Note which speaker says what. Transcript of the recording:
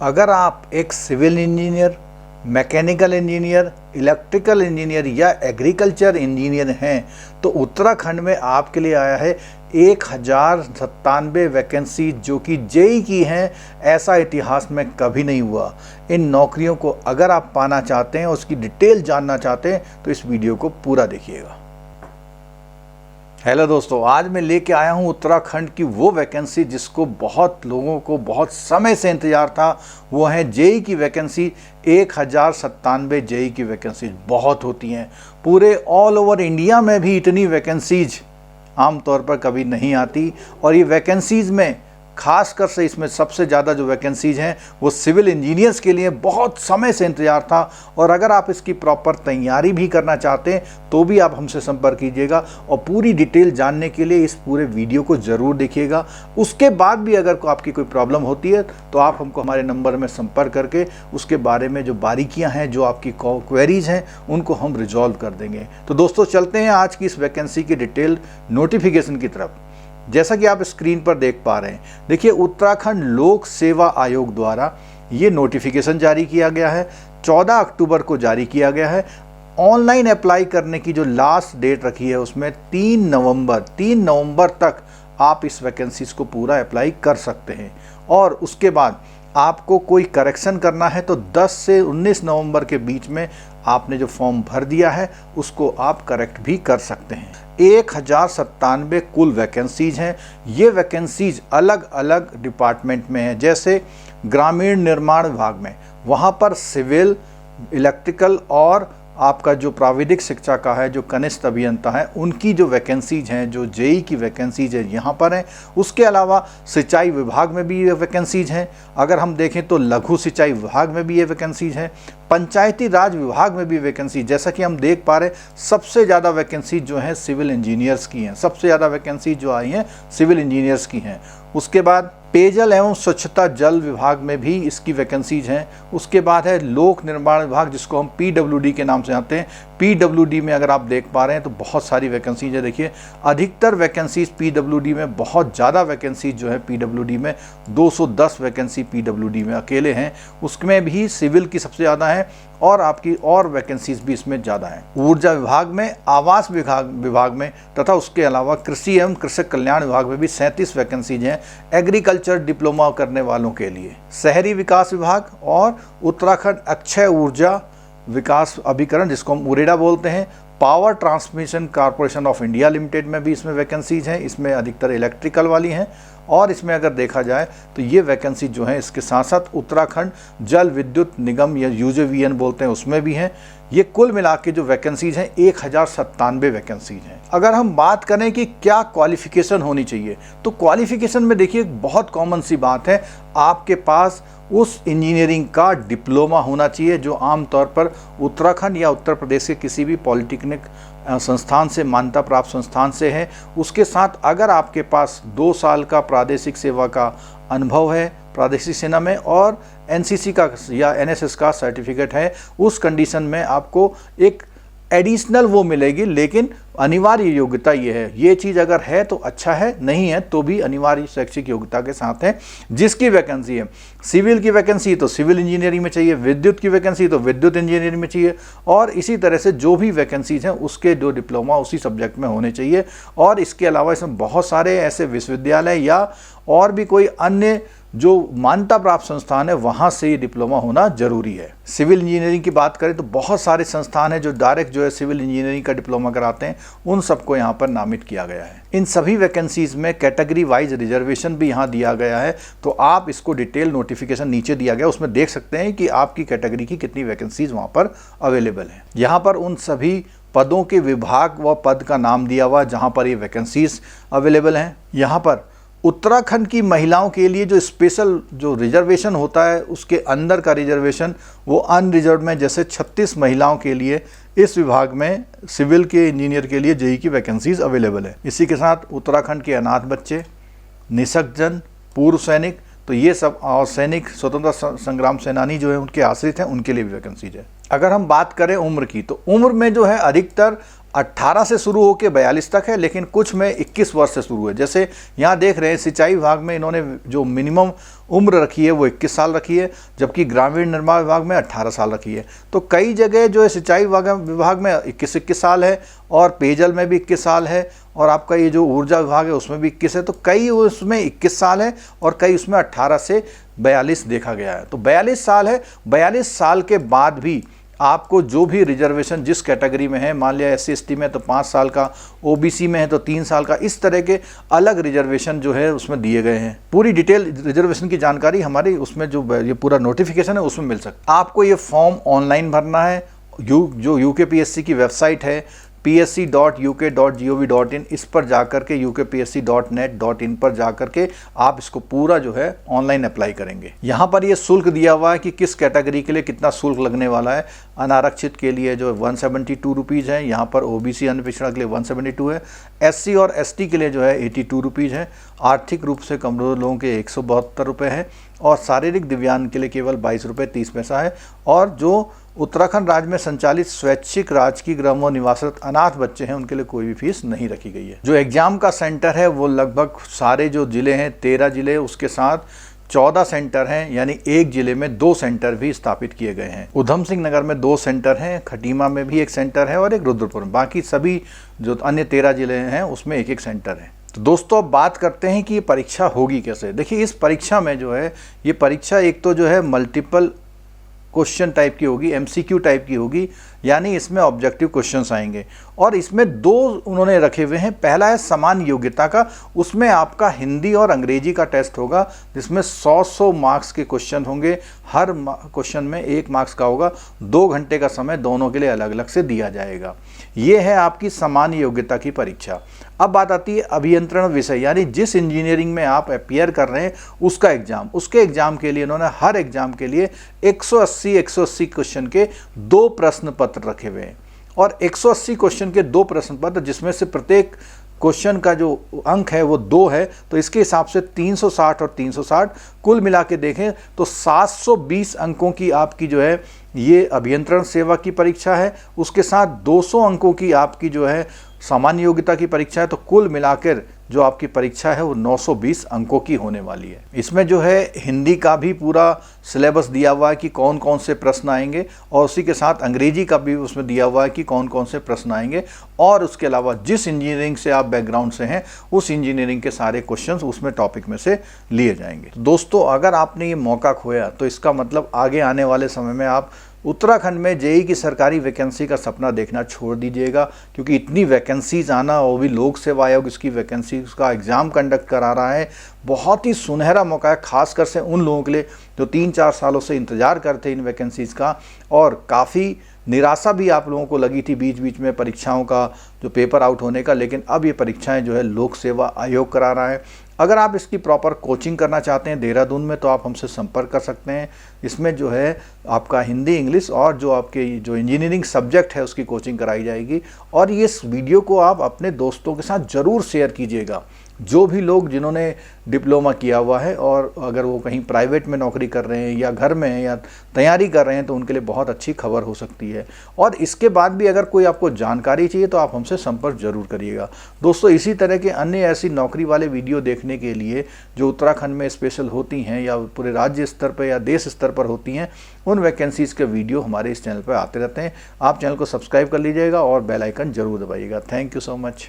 Speaker 1: अगर आप एक civil engineer, mechanical engineer, electrical engineer या एग्रीकल्चर इंजीनियर हैं तो उत्तराखंड में आपके लिए आया है 1097 वैकेंसी जो कि जेई की हैं। ऐसा इतिहास में कभी नहीं हुआ। इन नौकरियों को अगर आप पाना चाहते हैं, उसकी डिटेल जानना चाहते हैं तो इस वीडियो को पूरा देखिएगा। हेलो दोस्तों, आज मैं लेके आया हूँ उत्तराखंड की वो वैकेंसी जिसको बहुत लोगों को बहुत समय से इंतज़ार था। वो है जेई की वैकेंसी। 1097 जेई की वैकेंसीज बहुत होती हैं। पूरे ऑल ओवर इंडिया में भी इतनी वैकेंसीज आमतौर पर कभी नहीं आती। और ये वैकेंसीज़ में खासकर से इसमें सबसे ज़्यादा जो वैकेंसीज हैं वो सिविल इंजीनियर्स के लिए बहुत समय से इंतज़ार था। और अगर आप इसकी प्रॉपर तैयारी भी करना चाहते हैं तो भी आप हमसे संपर्क कीजिएगा और पूरी डिटेल जानने के लिए इस पूरे वीडियो को ज़रूर देखिएगा। उसके बाद भी अगर आपकी कोई प्रॉब्लम होती है तो आप हमको हमारे नंबर में संपर्क करके उसके बारे में जो बारीकियाँ हैं, जो आपकी क्वेरीज हैं, उनको हम रिजॉल्व कर देंगे। तो दोस्तों चलते हैं आज की इस वैकेंसी की डिटेल नोटिफिकेशन की तरफ। जैसा कि आप स्क्रीन पर देख पा रहे हैं, देखिए उत्तराखंड लोक सेवा आयोग द्वारा ये नोटिफिकेशन जारी किया गया है। 14 अक्टूबर को जारी किया गया है। ऑनलाइन अप्लाई करने की जो लास्ट डेट रखी है उसमें 3 नवंबर तक आप इस वैकेंसीज को पूरा अप्लाई कर सकते हैं। और उसके बाद आपको कोई करेक्शन करना है तो 10 से 19 नवंबर के बीच में आपने जो फॉर्म भर दिया है उसको आप करेक्ट भी कर सकते हैं। 1097 कुल वैकेंसीज हैं। ये वैकेंसीज अलग अलग डिपार्टमेंट में हैं। जैसे ग्रामीण निर्माण विभाग में, वहाँ पर सिविल, इलेक्ट्रिकल और आपका जो प्राविधिक शिक्षा का है, जो कनिष्ठ अभियंता है, उनकी जो वैकेंसीज हैं, जो जेई की वैकेंसीज है यहाँ पर हैं। उसके अलावा सिंचाई विभाग में भी ये वैकेंसीज हैं। अगर हम देखें तो लघु सिंचाई विभाग में भी ये वैकेंसीज हैं। पंचायती राज विभाग में भी वैकेंसी, जैसा कि हम देख पा रहे हैं, सबसे ज़्यादा वैकेंसी जो है सिविल इंजीनियर्स की हैं। सबसे ज़्यादा वैकेंसी जो आई हैं सिविल इंजीनियर्स की हैं। उसके बाद पेयजल एवं स्वच्छता जल विभाग में भी इसकी वैकेंसीज हैं। उसके बाद है लोक निर्माण विभाग, जिसको हम पीडब्ल्यूडी के नाम से जानते हैं। पीडब्ल्यूडी में अगर आप देख पा रहे हैं तो बहुत सारी वैकेंसीज है। देखिए अधिकतर वैकेंसीज पीडब्ल्यूडी में, बहुत ज़्यादा वैकेंसीज जो है पीडब्ल्यूडी में, 210 वैकेंसी पीडब्ल्यूडी में अकेले हैं। उसमें भी सिविल की सबसे ज़्यादा है और आपकी और वैकेंसीज भी इसमें ज़्यादा हैं। ऊर्जा विभाग में, आवास विभाग में तथा उसके अलावा कृषि एवं कृषक कल्याण विभाग में भी 37 वैकेंसीज हैं एग्रीकल्चर डिप्लोमा करने वालों के लिए। शहरी विकास विभाग और उत्तराखंड अक्षय ऊर्जा विकास अभिकरण, जिसको हम उरेडा बोलते हैं, power transmission corporation of India limited में भी इसमें वैकेंसीज हैं। इसमें अधिकतर इलेक्ट्रिकल वाली हैं। और इसमें अगर देखा जाए तो ये वैकेंसी जो है इसके साथ साथ उत्तराखंड जल विद्युत निगम या यूजेवीएन बोलते हैं उसमें भी हैं। ये कुल मिला के जो वैकेंसीज हैं 1097 वैकेंसीज हैं। अगर हम बात करें कि क्या क्वालिफिकेशन होनी चाहिए तो क्वालिफिकेशन में देखिए एक कॉमन सी बात है, आपके पास उस इंजीनियरिंग का डिप्लोमा होना चाहिए जो आमतौर पर उत्तराखंड या उत्तर प्रदेश के किसी भी पॉलिटेक्निक संस्थान से, मान्यता प्राप्त संस्थान से है। उसके साथ अगर आपके पास 2 साल का प्रादेशिक सेवा का अनुभव है प्रादेशिक सेना में और एनसीसी का या एनएसएस का सर्टिफिकेट है, उस कंडीशन में आपको एक एडिशनल वो मिलेगी। लेकिन अनिवार्य योग्यता ये है, ये चीज़ अगर है तो अच्छा है, नहीं है तो भी अनिवार्य शैक्षिक योग्यता के साथ है। जिसकी वैकेंसी है, सिविल की वैकेंसी तो सिविल इंजीनियरिंग में चाहिए, विद्युत की वैकेंसी तो विद्युत इंजीनियरिंग में चाहिए, और इसी तरह से जो भी वैकेंसीज हैं उसके जो डिप्लोमा उसी सब्जेक्ट में होने चाहिए। और इसके अलावा इसमें बहुत सारे ऐसे विश्वविद्यालय या और भी कोई अन्य जो मान्यता प्राप्त संस्थान है वहाँ से ये डिप्लोमा होना जरूरी है। सिविल इंजीनियरिंग की बात करें तो बहुत सारे संस्थान हैं जो डायरेक्ट जो है सिविल इंजीनियरिंग का डिप्लोमा कराते हैं, उन सबको यहाँ पर नामित किया गया है। इन सभी वैकेंसीज में कैटेगरी वाइज रिजर्वेशन भी यहाँ दिया गया है। तो आप इसको डिटेल नोटिफिकेशन नीचे दिया गया, उसमें देख सकते हैं कि आपकी कैटेगरी की कितनी वैकेंसीज वहाँ पर अवेलेबल है। यहाँ पर उन सभी पदों के विभाग व पद का नाम दिया हुआ जहाँ पर ये वैकेंसीज अवेलेबल हैं। यहाँ पर उत्तराखंड की महिलाओं के लिए जो स्पेशल जो रिजर्वेशन होता है उसके अंदर का रिजर्वेशन वो अनरिजर्व में, जैसे 36 महिलाओं के लिए इस विभाग में सिविल के इंजीनियर के लिए जेई की वैकेंसीज अवेलेबल है। इसी के साथ उत्तराखंड के अनाथ बच्चे, निःशक्तजन, पूर्व सैनिक, तो ये सब और सैनिक, स्वतंत्रता संग्राम सेनानी जो है उनके आश्रित हैं, उनके लिए भी वैकेंसीज है। अगर हम बात करें उम्र की तो उम्र में जो है अधिकतर 18 से शुरू होकर 42 तक है, लेकिन कुछ में 21 वर्ष से शुरू है। जैसे यहाँ देख रहे हैं सिंचाई विभाग में इन्होंने जो मिनिमम उम्र रखी है वो 21 साल रखी है, जबकि ग्रामीण निर्माण विभाग में 18 साल रखी है। तो कई जगह जो है सिंचाई विभाग में 21 साल है, और पेयजल में भी 21 साल है, और आपका ये जो ऊर्जा विभाग है उसमें भी 21 है। तो कई उसमें 21 साल है और कई उसमें 18 से 42 देखा गया है। तो 42 साल है। 42 साल के बाद भी आपको जो भी रिजर्वेशन जिस कैटेगरी में है, मान लिया SC ST में तो 5 साल का, OBC में है तो 3 साल का, इस तरह के अलग रिजर्वेशन जो है उसमें दिए गए हैं। पूरी डिटेल रिजर्वेशन की जानकारी हमारी उसमें जो ये पूरा नोटिफिकेशन है उसमें मिल सकता है। आपको ये फॉर्म ऑनलाइन भरना है। जो UKPSC की वेबसाइट है psc.uk.gov.in, इस पर जाकर के ukpsc.net.in पर जाकर के आप इसको पूरा जो है ऑनलाइन अप्लाई करेंगे। यहाँ पर ये शुल्क दिया हुआ है कि किस कैटेगरी के लिए कितना शुल्क लगने वाला है। अनारक्षित के लिए जो 172 रुपीज़ है, यहाँ पर OBC अनपिछड़ा के लिए 172 है, SC और ST के लिए जो है 82 रुपीज़ है, आर्थिक रूप से कमज़ोर लोगों के 172 रुपये है, और शारीरिक दिव्यांग के लिए केवल 22 रुपये 30 पैसा है। और जो उत्तराखंड राज्य में संचालित स्वैच्छिक राजकीय गृहों में निवासरत अनाथ बच्चे हैं उनके लिए कोई भी फीस नहीं रखी गई है। जो एग्जाम का सेंटर है वो लगभग सारे जो जिले हैं 13 जिले, उसके साथ 14 सेंटर हैं, यानी एक जिले में 2 सेंटर भी स्थापित किए गए हैं। उधम सिंह नगर में 2 सेंटर हैं, खटीमा में भी 1 सेंटर है और एक रुद्रपुर में। बाकी सभी जो अन्य 13 जिले हैं उसमें 1-1 सेंटर है। तो दोस्तों अब बात करते हैं कि ये परीक्षा होगी कैसे। देखिए इस परीक्षा में जो है ये परीक्षा एक तो जो है मल्टीपल क्वेश्चन टाइप की होगी, MCQ टाइप की होगी, यानी इसमें ऑब्जेक्टिव क्वेश्चंस आएंगे। और इसमें 2 उन्होंने रखे हुए हैं। पहला है समान योग्यता का, उसमें आपका हिंदी और अंग्रेजी का टेस्ट होगा, जिसमें 100 मार्क्स के क्वेश्चन होंगे। हर क्वेश्चन में 1 मार्क्स का होगा। 2 घंटे का समय दोनों के लिए अलग अलग से दिया जाएगा। ये है आपकी समान योग्यता की परीक्षा। अब बात आती है अभियंत्रण विषय, यानी जिस इंजीनियरिंग में आप अपियर कर रहे हैं उसका एग्जाम। उसके एग्जाम के लिए इन्होंने हर एग्जाम के लिए 180 क्वेश्चन के 2 प्रश्न पत्र रखे हुए हैं, और 180 क्वेश्चन के 2 प्रश्न पत्र, जिसमें से प्रत्येक क्वेश्चन का जो अंक है वो 2 है, तो इसके हिसाब से 360 और 360 कुल मिला के देखें तो 720 अंकों की आपकी जो है ये अभियंत्रण सेवा की परीक्षा है। उसके साथ 200 अंकों की आपकी जो है सामान्य योग्यता की परीक्षा है। तो कुल मिलाकर जो आपकी परीक्षा है वो 920 अंकों की होने वाली है। इसमें जो है हिंदी का भी पूरा सिलेबस दिया हुआ है कि कौन कौन से प्रश्न आएंगे, और उसी के साथ अंग्रेजी का भी उसमें दिया हुआ है कि कौन कौन से प्रश्न आएंगे। और उसके अलावा जिस इंजीनियरिंग से आप बैकग्राउंड से हैं उस इंजीनियरिंग के सारे क्वेश्चंस उसमें टॉपिक में से लिए जाएंगे। दोस्तों अगर आपने ये मौका खोया तो इसका मतलब आगे आने वाले समय में आप उत्तराखंड में JEE की सरकारी वैकेंसी का सपना देखना छोड़ दीजिएगा, क्योंकि इतनी वैकेंसीज आना, वो भी लोक सेवा आयोग इसकी वैकेंसी का एग्ज़ाम कंडक्ट करा रहा है, बहुत ही सुनहरा मौका है, खासकर से उन लोगों के लिए जो 3-4 सालों से इंतज़ार करते इन वैकेंसीज़ का। और काफ़ी निराशा भी आप लोगों को लगी थी बीच बीच में परीक्षाओं का जो पेपर आउट होने का, लेकिन अब ये परीक्षाएं जो है लोक सेवा आयोग करा रहा है। अगर आप इसकी प्रॉपर कोचिंग करना चाहते हैं देहरादून में तो आप हमसे संपर्क कर सकते हैं। इसमें जो है आपका हिंदी, इंग्लिश और जो आपके जो इंजीनियरिंग सब्जेक्ट है उसकी कोचिंग कराई जाएगी। और ये इस वीडियो को आप अपने दोस्तों के साथ ज़रूर शेयर कीजिएगा, जो भी लोग जिन्होंने डिप्लोमा किया हुआ है और अगर वो कहीं प्राइवेट में नौकरी कर रहे हैं या घर में हैं या तैयारी कर रहे हैं तो उनके लिए बहुत अच्छी खबर हो सकती है। और इसके बाद भी अगर कोई आपको जानकारी चाहिए तो आप हमसे संपर्क जरूर करिएगा। दोस्तों इसी तरह के अन्य ऐसी नौकरी वाले वीडियो देखने के लिए जो उत्तराखंड में स्पेशल होती हैं या पूरे राज्य स्तर पर या देश स्तर पर होती हैं, उन वैकेंसीज़ के वीडियो हमारे इस चैनल पर आते रहते हैं। आप चैनल को सब्सक्राइब कर लीजिएगा और बेल आइकन जरूर दबाइएगा। Thank you so much.